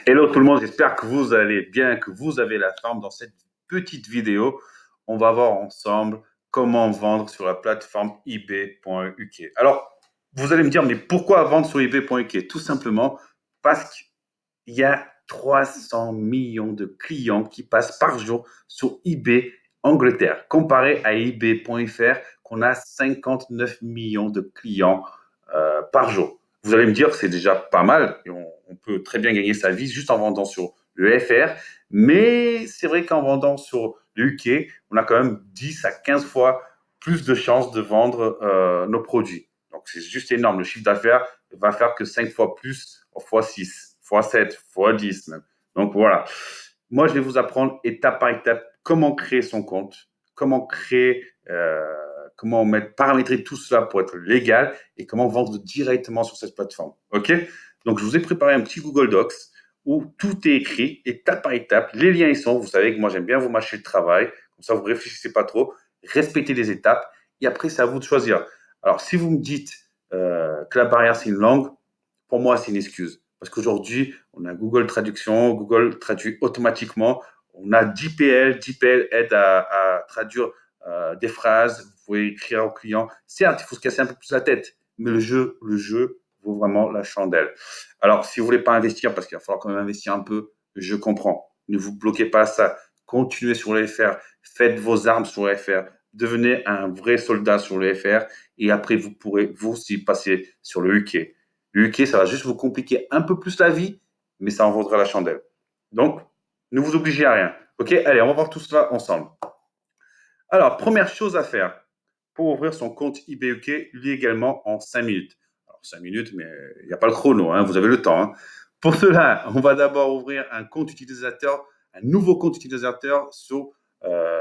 Hello tout le monde, j'espère que vous allez bien, que vous avez la forme. Dans cette petite vidéo, on va voir ensemble comment vendre sur la plateforme eBay.uk. Alors, vous allez me dire, mais pourquoi vendre sur eBay.uk? Tout simplement parce qu'il y a 300 millions de clients qui passent par jour sur eBay Angleterre, comparé à eBay.fr qu'on a 59 millions de clients par jour. Vous allez me dire que c'est déjà pas mal et on peut très bien gagner sa vie juste en vendant sur le FR, mais c'est vrai qu'en vendant sur le UK, on a quand même 10 à 15 fois plus de chances de vendre nos produits. Donc c'est juste énorme. Le chiffre d'affaires va faire que 5 fois plus, fois 6, fois 7, fois 10 même. Donc voilà. Moi, je vais vous apprendre étape par étape comment créer son compte, comment créer comment paramétrer tout cela pour être légal et comment vendre directement sur cette plateforme. OK? Donc, je vous ai préparé un petit Google Docs où tout est écrit étape par étape. Les liens y sont. Vous savez que moi, j'aime bien vous mâcher le travail. Comme ça, vous ne réfléchissez pas trop. Respectez les étapes. Et après, c'est à vous de choisir. Alors, si vous me dites que la barrière, c'est une langue, pour moi, c'est une excuse. Parce qu'aujourd'hui, on a Google Traduction, Google traduit automatiquement. On a DeepL. DeepL aide à traduire des phrases, vous pouvez écrire au client. Certes, il faut se casser un peu plus la tête, mais le jeu vaut vraiment la chandelle. Alors, si vous voulez pas investir, parce qu'il va falloir quand même investir un peu, je comprends. Ne vous bloquez pas à ça. Continuez sur le FR. Faites vos armes sur le FR. Devenez un vrai soldat sur le FR. Et après, vous pourrez, vous aussi, passer sur le UK. Le UK, ça va juste vous compliquer un peu plus la vie, mais ça en vaudra la chandelle. Donc, ne vous obligez à rien. OK? Allez, on va voir tout cela ensemble. Alors, première chose à faire pour ouvrir son compte eBay légalement en 5 minutes. Alors, 5 minutes, mais il n'y a pas le chrono, hein, vous avez le temps. Hein. Pour cela, on va d'abord ouvrir un compte utilisateur, un nouveau compte utilisateur sur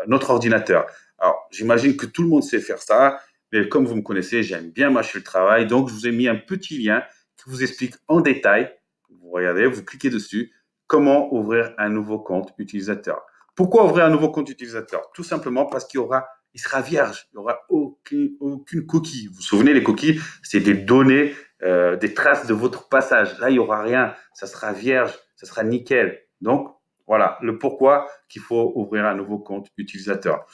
notre ordinateur. Alors, j'imagine que tout le monde sait faire ça, mais comme vous me connaissez, j'aime bien mâcher le travail, donc je vous ai mis un petit lien qui vous explique en détail. Vous regardez, vous cliquez dessus, comment ouvrir un nouveau compte utilisateur. Pourquoi ouvrir un nouveau compte utilisateur? Tout simplement parce il sera vierge. Il n'y aura aucune coquille. Vous vous souvenez, les coquilles, c'est des données, des traces de votre passage. Là, il n'y aura rien. Ça sera vierge, ça sera nickel. Donc, voilà le pourquoi qu'il faut ouvrir un nouveau compte utilisateur.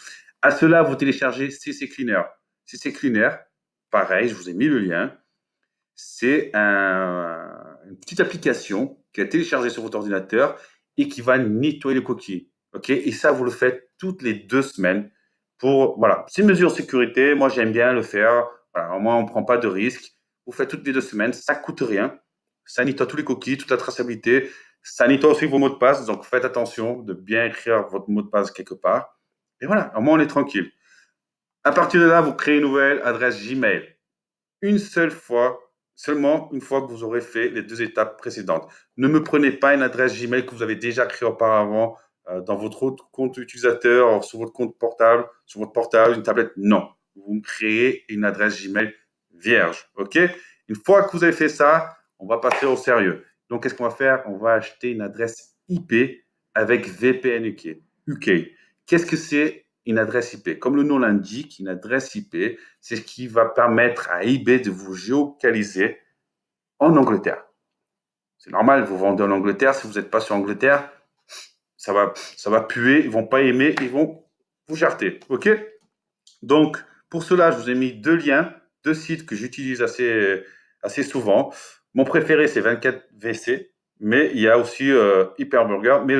À cela, vous téléchargez CC Cleaner. CC Cleaner, pareil, je vous ai mis le lien. C'est une petite application qui est téléchargée sur votre ordinateur et qui va nettoyer les coquilles. OK? Et ça, vous le faites toutes les 2 semaines. Voilà, c'est une mesure de sécurité. Moi, j'aime bien le faire. Voilà, au moins, on ne prend pas de risque. Vous faites toutes les 2 semaines. Ça ne coûte rien. Ça nettoie tous les coquilles, toute la traçabilité. Ça nettoie aussi vos mots de passe. Donc, faites attention de bien écrire votre mot de passe quelque part. Et voilà, au moins, on est tranquille. À partir de là, vous créez une nouvelle adresse Gmail. Une seule fois, seulement une fois que vous aurez fait les 2 étapes précédentes. Ne me prenez pas une adresse Gmail que vous avez déjà créée auparavant dans votre autre compte utilisateur, sur votre compte portable, sur votre portable, une tablette. Non, vous me créez une adresse Gmail vierge. OK? Une fois que vous avez fait ça, on va passer au sérieux. Donc, qu'est-ce qu'on va faire? On va acheter une adresse IP avec VPN UK. Qu'est-ce que c'est une adresse IP? Comme le nom l'indique, une adresse IP, c'est ce qui va permettre à eBay de vous géolocaliser en Angleterre. C'est normal, vous vendez en Angleterre. Si vous n'êtes pas sur Angleterre, ça va puer, ils ne vont pas aimer, ils vont vous jarter. OK? Donc, pour cela, je vous ai mis 2 liens, 2 sites que j'utilise assez souvent. Mon préféré, c'est 24VC, mais il y a aussi Hyperburger. Mais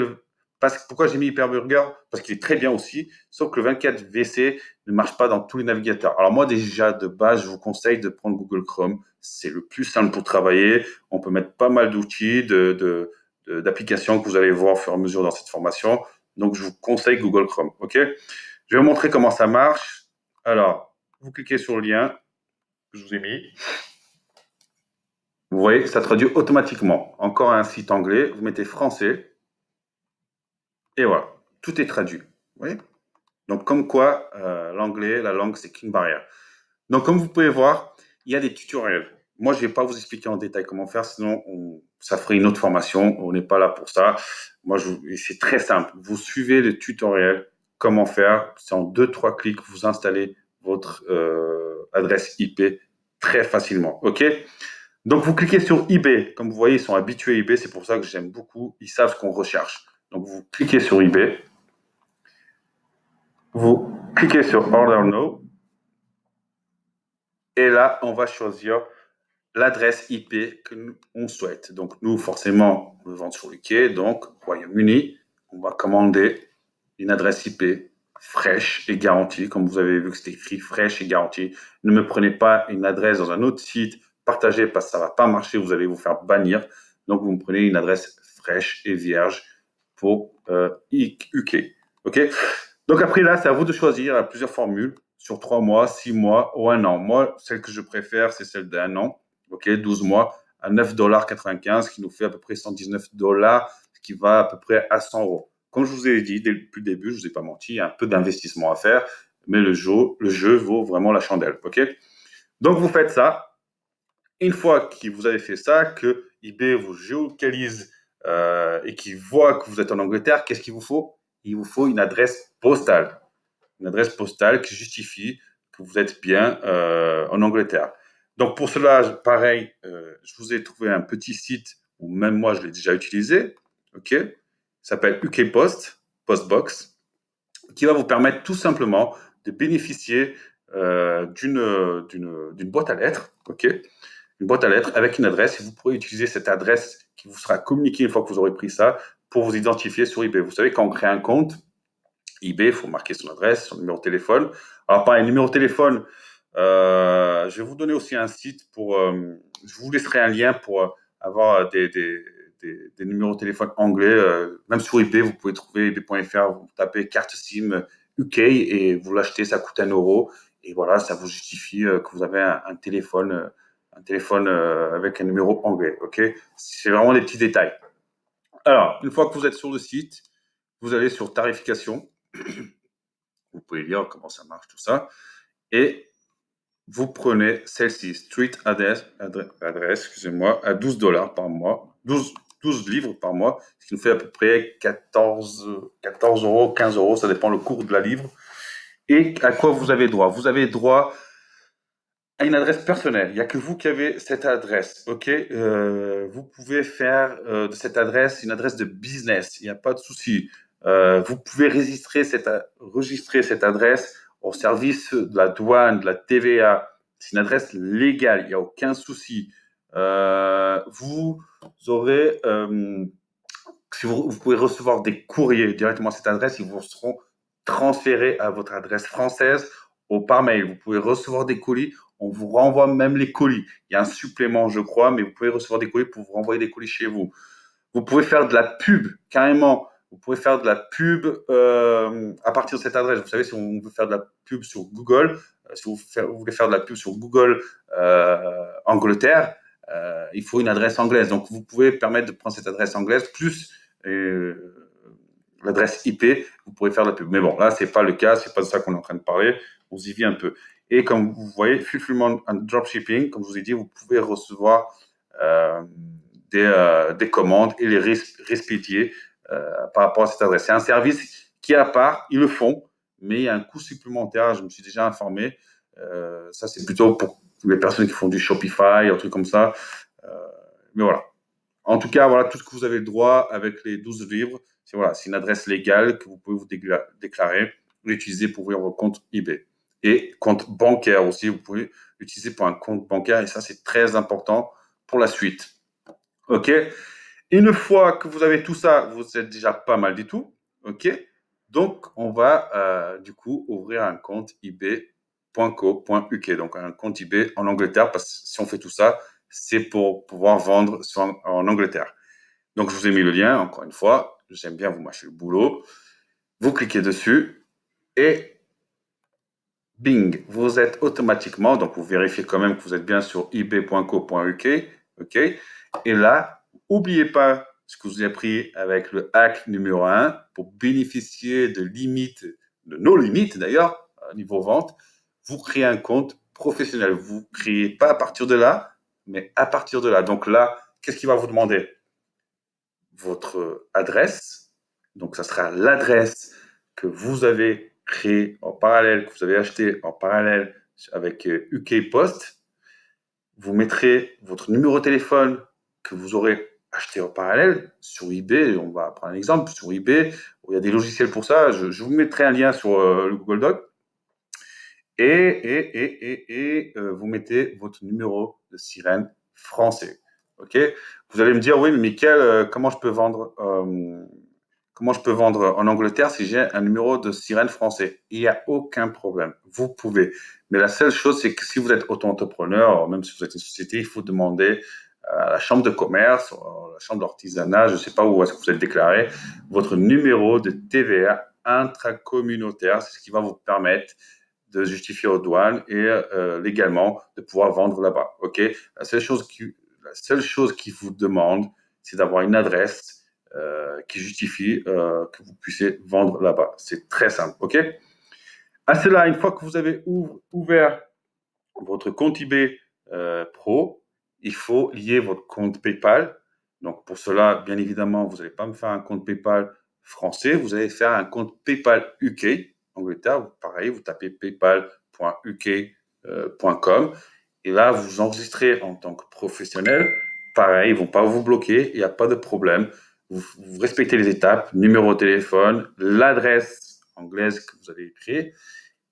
pourquoi j'ai mis Hyperburger? Parce qu'il est très bien aussi, sauf que le 24VC ne marche pas dans tous les navigateurs. Alors moi, déjà, de base, je vous conseille de prendre Google Chrome. C'est le plus simple pour travailler. On peut mettre pas mal d'outils, d'applications que vous allez voir au fur et à mesure dans cette formation. Donc, je vous conseille Google Chrome. OK? Je vais vous montrer comment ça marche. Alors, vous cliquez sur le lien que je vous ai mis. Vous voyez, ça traduit automatiquement. Encore un site anglais, vous mettez français. Et voilà, tout est traduit. Vous voyez? Donc, comme quoi, l'anglais, la langue, c'est qu'une barrière. Donc, comme vous pouvez voir, il y a des tutoriels. Moi, je ne vais pas vous expliquer en détail comment faire, sinon ça ferait une autre formation. On n'est pas là pour ça. Moi, c'est très simple. Vous suivez le tutoriel, comment faire. C'est en 2-3 clics, vous installez votre adresse IP très facilement. OK? Donc, vous cliquez sur eBay. Comme vous voyez, ils sont habitués à eBay. C'est pour ça que j'aime beaucoup. Ils savent ce qu'on recherche. Donc, vous cliquez sur eBay. Vous cliquez sur Order Now. Et là, on va choisir l'adresse IP que on souhaite. Donc, nous, forcément, on veut vendre sur UK. Donc, Royaume-Uni. On va commander une adresse IP fraîche et garantie. Comme vous avez vu que c'est écrit fraîche et garantie. Ne me prenez pas une adresse dans un autre site partagé parce que ça ne va pas marcher. Vous allez vous faire bannir. Donc, vous me prenez une adresse fraîche et vierge pour UK. OK? Donc, après, là, c'est à vous de choisir. Il y a plusieurs formules sur 3 mois, 6 mois ou 1 an. Moi, celle que je préfère, c'est celle d'1 an. OK? 12 mois à 9,95 $, qui nous fait à peu près 119 $, ce qui va à peu près à 100 €. Comme je vous ai dit depuis le début, je ne vous ai pas menti, il y a un peu d'investissement à faire, mais le jeu vaut vraiment la chandelle. OK? Donc, vous faites ça. Une fois que vous avez fait ça, que eBay vous géolocalise et qu'il voit que vous êtes en Angleterre, qu'est-ce qu'il vous faut? Il vous faut une adresse postale. Une adresse postale qui justifie que vous êtes bien en Angleterre. Donc, pour cela, pareil, je vous ai trouvé un petit site où même moi, je l'ai déjà utilisé. OK? Il s'appelle UK Post, Postbox, qui va vous permettre tout simplement de bénéficier d'une boîte à lettres. OK? Une boîte à lettres avec une adresse et vous pourrez utiliser cette adresse qui vous sera communiquée une fois que vous aurez pris ça pour vous identifier sur eBay. Vous savez, quand on crée un compte eBay, il faut marquer son adresse, son numéro de téléphone. Alors, pareil, numéro de téléphone, je vais vous donner aussi un site pour. Je vous laisserai un lien pour avoir des numéros de téléphone anglais. Même sur eBay, vous pouvez trouver eBay.fr, vous tapez carte SIM UK et vous l'achetez, ça coûte 1 €. Et voilà, ça vous justifie que vous avez un téléphone avec un numéro anglais. OK? C'est vraiment des petits détails. Alors, une fois que vous êtes sur le site, vous allez sur tarification. Vous pouvez lire comment ça marche, tout ça. Et vous prenez celle-ci, Street Adresse, excusez-moi, à 12 $ par mois, 12 livres par mois, ce qui nous fait à peu près 14 €, 15 €, ça dépend le cours de la livre. Et à quoi vous avez droit? Vous avez droit à une adresse personnelle. Il n'y a que vous qui avez cette adresse. OK? Vous pouvez faire de cette adresse une adresse de business. Il n'y a pas de souci. Vous pouvez enregistrer cette adresse au service de la douane, de la TVA. C'est une adresse légale. Il n'y a aucun souci. Vous aurez, si vous pouvez recevoir des courriers directement à cette adresse, ils vous seront transférés à votre adresse française ou par mail. Vous pouvez recevoir des colis. On vous renvoie même les colis. Il y a un supplément, je crois, mais vous pouvez recevoir des colis pour vous renvoyer des colis chez vous. Vous pouvez faire de la pub, carrément. Vous pouvez faire de la pub à partir de cette adresse. Vous savez, si on veut faire de la pub sur Google, si vous voulez faire de la pub sur Google Angleterre, il faut une adresse anglaise. Donc, vous pouvez permettre de prendre cette adresse anglaise plus l'adresse IP, vous pourrez faire de la pub. Mais bon, là, c'est pas le cas, c'est pas de ça qu'on est en train de parler. On y vient un peu. Et comme vous voyez, Fulfillment and Dropshipping, comme je vous ai dit, vous pouvez recevoir des commandes et les respecter par rapport à cette adresse. C'est un service qui est à part, ils le font, mais il y a un coût supplémentaire, je me suis déjà informé. Ça, c'est plutôt pour les personnes qui font du Shopify, un truc comme ça. Mais voilà. En tout cas, voilà tout ce que vous avez le droit avec les 12 livres. C'est une adresse légale que vous pouvez vous déclarer, l'utiliser pour ouvrir vos comptes eBay. Et compte bancaire aussi, vous pouvez l'utiliser pour un compte bancaire et ça, c'est très important pour la suite. OK? Une fois que vous avez tout ça, vous êtes déjà pas mal du tout. OK? Donc, on va du coup ouvrir un compte eBay.co.uk, donc un compte eBay en Angleterre, parce que si on fait tout ça, c'est pour pouvoir vendre en Angleterre. Donc, je vous ai mis le lien, encore une fois. J'aime bien vous mâcher le boulot. Vous cliquez dessus et bing, vous êtes automatiquement, donc vous vérifiez quand même que vous êtes bien sur ebay.co.uk. OK? Et là, n'oubliez pas ce que vous avez appris avec le hack numéro 1 pour bénéficier de limites, de nos limites d'ailleurs, niveau vente. Vous créez un compte professionnel. Vous ne créez pas à partir de là, mais à partir de là. Donc là, qu'est-ce qu'il va vous demander? Votre adresse. Donc, ça sera l'adresse que vous avez créée en parallèle, que vous avez acheté en parallèle avec UK Post. vous mettrez votre numéro de téléphone que vous aurez acheté en parallèle sur eBay. On va prendre un exemple sur eBay où il y a des logiciels pour ça. Je vous mettrai un lien sur le Google Doc. Vous mettez votre numéro de sirène français. Ok. Vous allez me dire, oui, mais Mickaël, comment je peux vendre en Angleterre si j'ai un numéro de sirène français? Il n'y a aucun problème. Vous pouvez. Mais la seule chose, c'est que si vous êtes auto-entrepreneur, même si vous êtes une société, il faut demander à la chambre de commerce, à la chambre d'artisanat, je ne sais pas où est-ce que vous êtes déclaré, votre numéro de TVA intracommunautaire. C'est ce qui va vous permettre de justifier aux douanes et légalement de pouvoir vendre là-bas. Ok. La seule chose qui vous demande, c'est d'avoir une adresse qui justifie que vous puissiez vendre là-bas. C'est très simple. Ok. À cela, une fois que vous avez ouvert votre compte eBay Pro, il faut lier votre compte PayPal. Donc pour cela, bien évidemment, vous n'allez pas me faire un compte PayPal français, vous allez faire un compte PayPal UK, Angleterre. Pareil, vous tapez paypal.uk.com et là, vous enregistrez en tant que professionnel. Pareil, ils ne vont pas vous bloquer, il n'y a pas de problème. Vous respectez les étapes, numéro de téléphone, l'adresse anglaise que vous avez créée.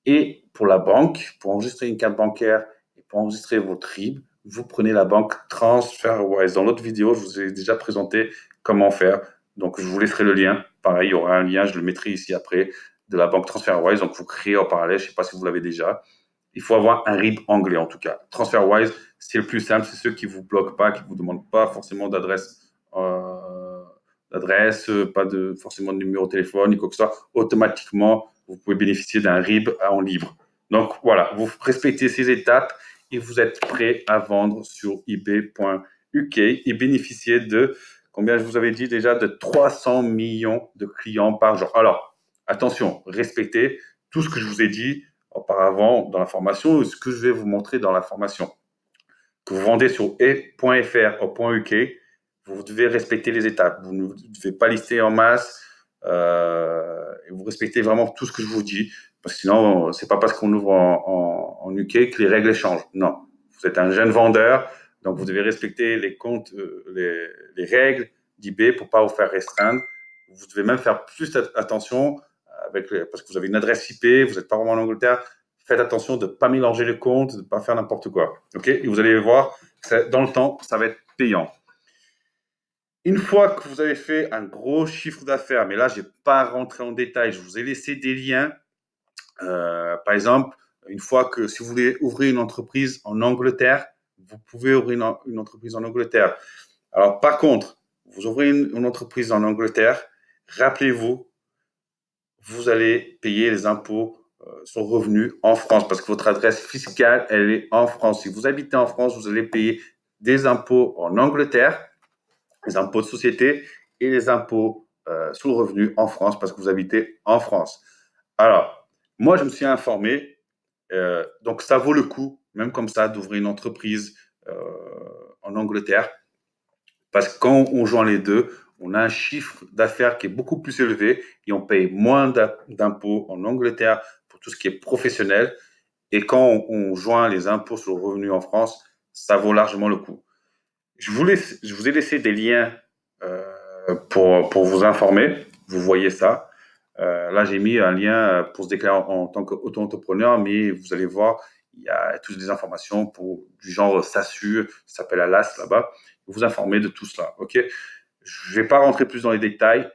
Et pour la banque, pour enregistrer une carte bancaire et pour enregistrer votre RIB, vous prenez la banque TransferWise. Dans l'autre vidéo, je vous ai déjà présenté comment faire. Donc, je vous laisserai le lien. Pareil, il y aura un lien, je le mettrai ici après, de la banque TransferWise. Donc, vous créez en parallèle, je ne sais pas si vous l'avez déjà. Il faut avoir un RIB anglais en tout cas. TransferWise, c'est le plus simple, c'est ceux qui ne vous bloquent pas, qui ne vous demandent pas forcément d'adresse, pas forcément de numéro de téléphone, ni quoi que ce soit. Automatiquement, vous pouvez bénéficier d'un RIB en libre. Donc voilà, vous respectez ces étapes et vous êtes prêt à vendre sur eBay.uk et bénéficier de, combien je vous avais dit déjà, de 300 millions de clients par jour. Alors, attention, respectez tout ce que je vous ai dit auparavant dans la formation et ce que je vais vous montrer dans la formation. Que vous vendez sur e.fr ou .uk, vous devez respecter les étapes. Vous ne devez pas lister en masse. Et vous respectez vraiment tout ce que je vous dis, parce que sinon, c'est pas parce qu'on ouvre en UK que les règles changent. Non, vous êtes un jeune vendeur, donc vous devez respecter les comptes, les règles d'eBay pour pas vous faire restreindre. Vous devez même faire plus attention parce que vous avez une adresse IP, vous n'êtes pas vraiment en Angleterre. Faites attention de ne pas mélanger les comptes, de ne pas faire n'importe quoi. Ok. Et vous allez voir, dans le temps, ça va être payant. Une fois que vous avez fait un gros chiffre d'affaires, mais là, je n'ai pas rentré en détail, je vous ai laissé des liens. Par exemple, une fois que si vous voulez ouvrir une entreprise en Angleterre, vous pouvez ouvrir une entreprise en Angleterre. Alors, par contre, vous ouvrez une entreprise en Angleterre, rappelez-vous, vous allez payer les impôts sur revenus en France parce que votre adresse fiscale, elle est en France. Si vous habitez en France, vous allez payer des impôts en Angleterre, les impôts de société et les impôts sur le revenu en France parce que vous habitez en France. Alors, moi, je me suis informé, donc ça vaut le coup, même comme ça, d'ouvrir une entreprise en Angleterre parce que quand on joint les deux, on a un chiffre d'affaires qui est beaucoup plus élevé et on paye moins d'impôts en Angleterre pour tout ce qui est professionnel. Et quand on joint les impôts sur le revenu en France, ça vaut largement le coup. Je vous ai laissé des liens pour vous informer. Vous voyez ça. Là, j'ai mis un lien pour se déclarer en tant qu'auto-entrepreneur, mais vous allez voir, il y a toutes des informations du genre SASU, ça s'appelle ALAS là-bas. Vous informer de tout cela. Ok. Je ne vais pas rentrer plus dans les détails.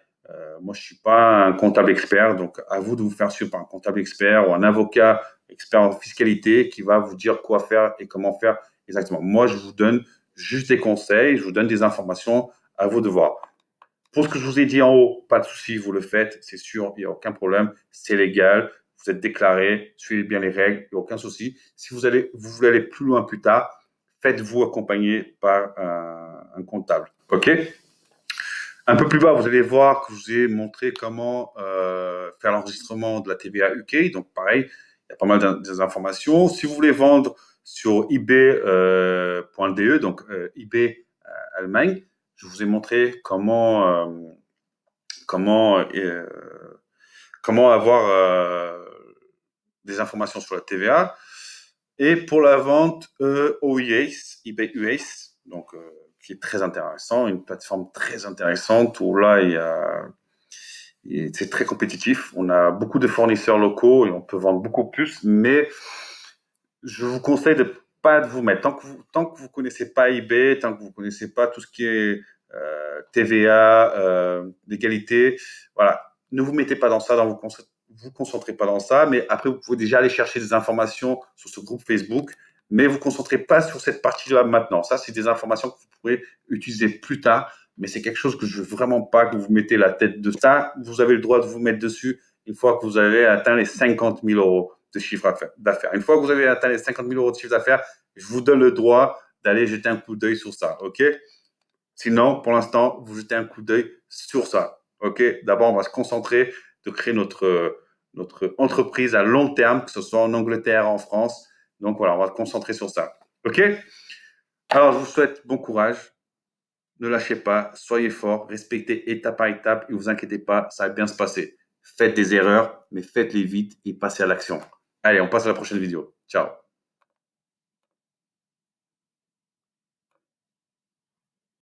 Moi, je ne suis pas un comptable expert, donc à vous de vous faire suivre par un comptable expert ou un avocat expert en fiscalité qui va vous dire quoi faire et comment faire exactement. Moi, je vous donne juste des conseils, je vous donne des informations, à vous de voir. Pour ce que je vous ai dit en haut, pas de souci, vous le faites, c'est sûr, il n'y a aucun problème, c'est légal, vous êtes déclaré, suivez bien les règles, il n'y a aucun souci. Si vous voulez aller plus loin plus tard, faites-vous accompagner par un comptable. OK? Un peu plus bas, vous allez voir que je vous ai montré comment faire l'enregistrement de la TVA UK. Donc, pareil, il y a pas mal d'informations. Si vous voulez vendre sur ebay.de, donc eBay Allemagne, je vous ai montré comment avoir des informations sur la TVA. Et pour la vente OUAs, eBay US, donc qui est très intéressant, une plateforme très intéressante où là c'est très compétitif. On a beaucoup de fournisseurs locaux et on peut vendre beaucoup plus, mais je vous conseille de pas de vous mettre tant que vous connaissez pas eBay, tant que vous connaissez pas tout ce qui est TVA, légalité, voilà, ne vous mettez pas dans ça, vous concentrez pas dans ça, mais après vous pouvez déjà aller chercher des informations sur ce groupe Facebook, mais vous concentrez pas sur cette partie-là maintenant. Ça, c'est des informations que vous pourrez utiliser plus tard, mais c'est quelque chose que je veux vraiment pas que vous mettez la tête de ça. Vous avez le droit de vous mettre dessus une fois que vous avez atteint les 50 000 euros de chiffre d'affaires. Une fois que vous avez atteint les 50 000 euros de chiffre d'affaires, je vous donne le droit d'aller jeter un coup d'œil sur ça, ok? Sinon, pour l'instant, vous jetez un coup d'œil sur ça, ok? D'abord, on va se concentrer de créer notre entreprise à long terme, que ce soit en Angleterre, en France. Donc voilà, on va se concentrer sur ça, ok? Alors, je vous souhaite bon courage. Ne lâchez pas, soyez fort, respectez étape par étape et vous inquiétez pas, ça va bien se passer. Faites des erreurs, mais faites-les vite et passez à l'action. Allez, on passe à la prochaine vidéo. Ciao.